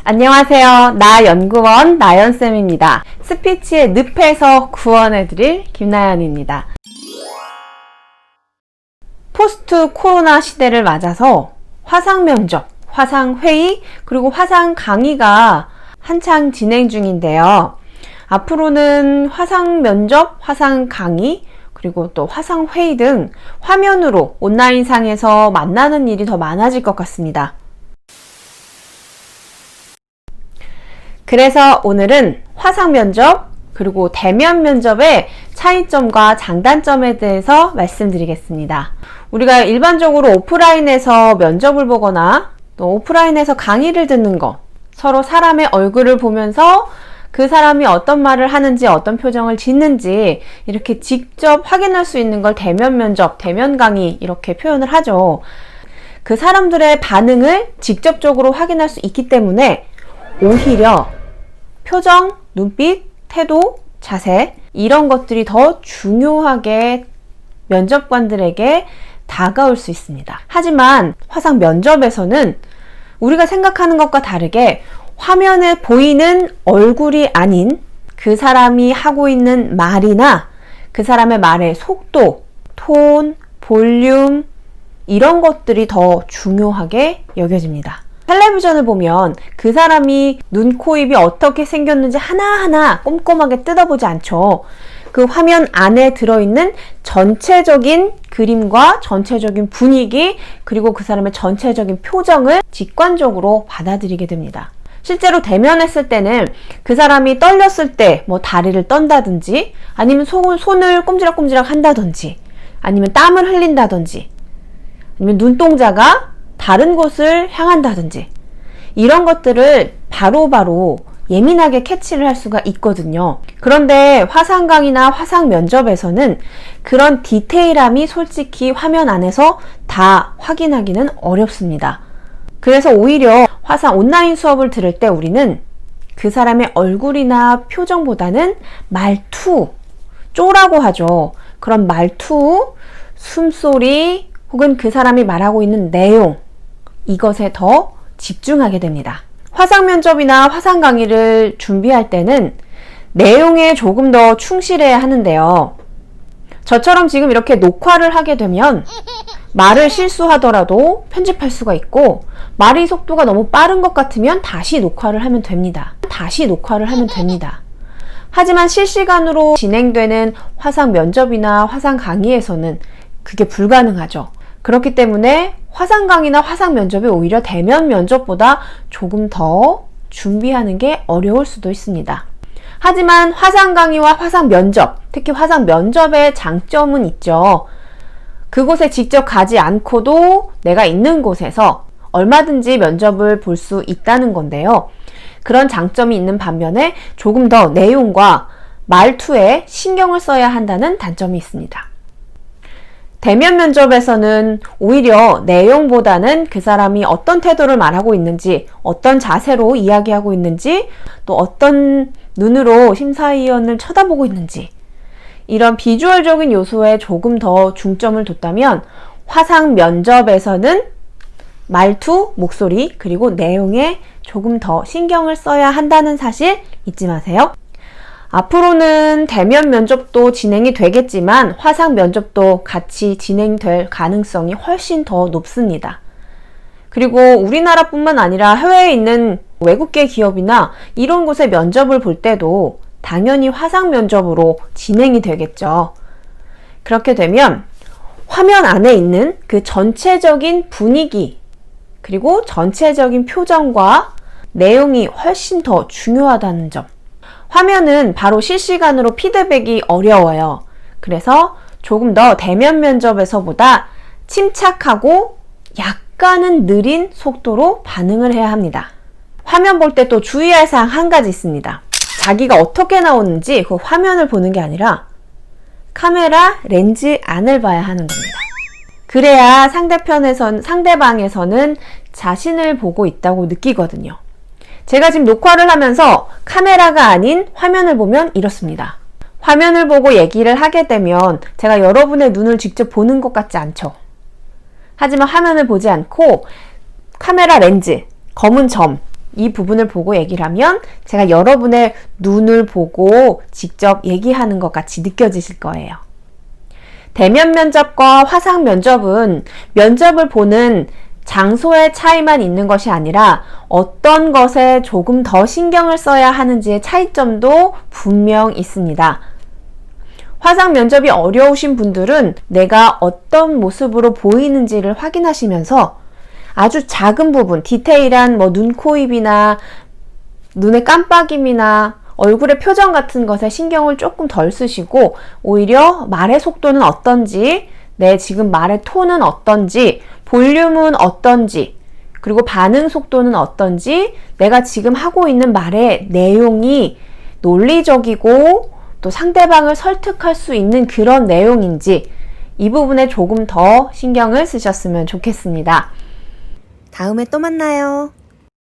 안녕하세요. 나연구원 나연쌤입니다. 스피치의 늪에서 구원해드릴 김나연입니다. 포스트 코로나 시대를 맞아서 화상 면접, 화상 회의, 그리고 화상 강의가 한창 진행 중인데요. 앞으로는 화상 면접, 화상 강의, 그리고 또 화상 회의 등 화면으로 온라인상에서 만나는 일이 더 많아질 것 같습니다. 그래서 오늘은 화상 면접 그리고 대면 면접의 차이점과 장단점에 대해서 말씀드리겠습니다. 우리가 일반적으로 오프라인에서 면접을 보거나 또 오프라인에서 강의를 듣는 거, 서로 사람의 얼굴을 보면서 그 사람이 어떤 말을 하는지 어떤 표정을 짓는지 이렇게 직접 확인할 수 있는 걸 대면 면접, 대면 강의 이렇게 표현을 하죠. 그 사람들의 반응을 직접적으로 확인할 수 있기 때문에 오히려 표정, 눈빛, 태도, 자세 이런 것들이 더 중요하게 면접관들에게 다가올 수 있습니다. 하지만 화상 면접에서는 우리가 생각하는 것과 다르게 화면에 보이는 얼굴이 아닌 그 사람이 하고 있는 말이나 그 사람의 말의 속도, 톤, 볼륨 이런 것들이 더 중요하게 여겨집니다. 텔레비전을 보면 그 사람이 눈, 코, 입이 어떻게 생겼는지 하나하나 꼼꼼하게 뜯어보지 않죠. 그 화면 안에 들어있는 전체적인 그림과 전체적인 분위기 그리고 그 사람의 전체적인 표정을 직관적으로 받아들이게 됩니다. 실제로 대면했을 때는 그 사람이 떨렸을 때 뭐 다리를 떤다든지 아니면 손을 꼼지락꼼지락 한다든지 아니면 땀을 흘린다든지 아니면 눈동자가 다른 곳을 향한다든지 이런 것들을 바로바로 예민하게 캐치를 할 수가 있거든요. 그런데 화상 강의나 화상 면접에서는 그런 디테일함이 솔직히 화면 안에서 다 확인하기는 어렵습니다. 그래서 오히려 화상 온라인 수업을 들을 때 우리는 그 사람의 얼굴이나 표정보다는 말투, 쪼라고 하죠. 그런 말투, 숨소리 혹은 그 사람이 말하고 있는 내용 이것에 더 집중하게 됩니다. 화상 면접이나 화상 강의를 준비할 때는 내용에 조금 더 충실해야 하는데요. 저처럼 지금 이렇게 녹화를 하게 되면 말을 실수하더라도 편집할 수가 있고 말의 속도가 너무 빠른 것 같으면 다시 녹화를 하면 됩니다. 하지만 실시간으로 진행되는 화상 면접이나 화상 강의에서는 그게 불가능하죠. 그렇기 때문에 화상 강의나 화상 면접이 오히려 대면 면접보다 조금 더 준비하는 게 어려울 수도 있습니다. 하지만 화상 강의와 화상 면접, 특히 화상 면접의 장점은 있죠. 그곳에 직접 가지 않고도 내가 있는 곳에서 얼마든지 면접을 볼 수 있다는 건데요. 그런 장점이 있는 반면에 조금 더 내용과 말투에 신경을 써야 한다는 단점이 있습니다. 대면 면접에서는 오히려 내용보다는 그 사람이 어떤 태도를 말하고 있는지, 어떤 자세로 이야기하고 있는지, 또 어떤 눈으로 심사위원을 쳐다보고 있는지 이런 비주얼적인 요소에 조금 더 중점을 뒀다면 화상 면접에서는 말투, 목소리, 그리고 내용에 조금 더 신경을 써야 한다는 사실 잊지 마세요. 앞으로는 대면 면접도 진행이 되겠지만 화상 면접도 같이 진행될 가능성이 훨씬 더 높습니다. 그리고 우리나라뿐만 아니라 해외에 있는 외국계 기업이나 이런 곳의 면접을 볼 때도 당연히 화상 면접으로 진행이 되겠죠. 그렇게 되면 화면 안에 있는 그 전체적인 분위기 그리고 전체적인 표정과 내용이 훨씬 더 중요하다는 점. 화면은 바로 실시간으로 피드백이 어려워요. 그래서 조금 더 대면 면접에서보다 침착하고 약간은 느린 속도로 반응을 해야 합니다. 화면 볼 때 또 주의할 사항 한 가지 있습니다. 자기가 어떻게 나오는지 그 화면을 보는 게 아니라 카메라 렌즈 안을 봐야 하는 겁니다. 그래야 상대방에서는 자신을 보고 있다고 느끼거든요. 제가 지금 녹화를 하면서 카메라가 아닌 화면을 보면 이렇습니다. 화면을 보고 얘기를 하게 되면 제가 여러분의 눈을 직접 보는 것 같지 않죠? 하지만 화면을 보지 않고 카메라 렌즈, 검은 점, 이 부분을 보고 얘기를 하면 제가 여러분의 눈을 보고 직접 얘기하는 것 같이 느껴지실 거예요. 대면 면접과 화상 면접은 면접을 보는 장소의 차이만 있는 것이 아니라 어떤 것에 조금 더 신경을 써야 하는지의 차이점도 분명 있습니다. 화상 면접이 어려우신 분들은 내가 어떤 모습으로 보이는지를 확인하시면서 아주 작은 부분, 디테일한 눈, 코, 입이나 눈의 깜빡임이나 얼굴의 표정 같은 것에 신경을 조금 덜 쓰시고 오히려 말의 속도는 어떤지, 내 지금 말의 톤은 어떤지, 볼륨은 어떤지, 그리고 반응 속도는 어떤지, 내가 지금 하고 있는 말의 내용이 논리적이고 또 상대방을 설득할 수 있는 그런 내용인지 이 부분에 조금 더 신경을 쓰셨으면 좋겠습니다. 다음에 또 만나요.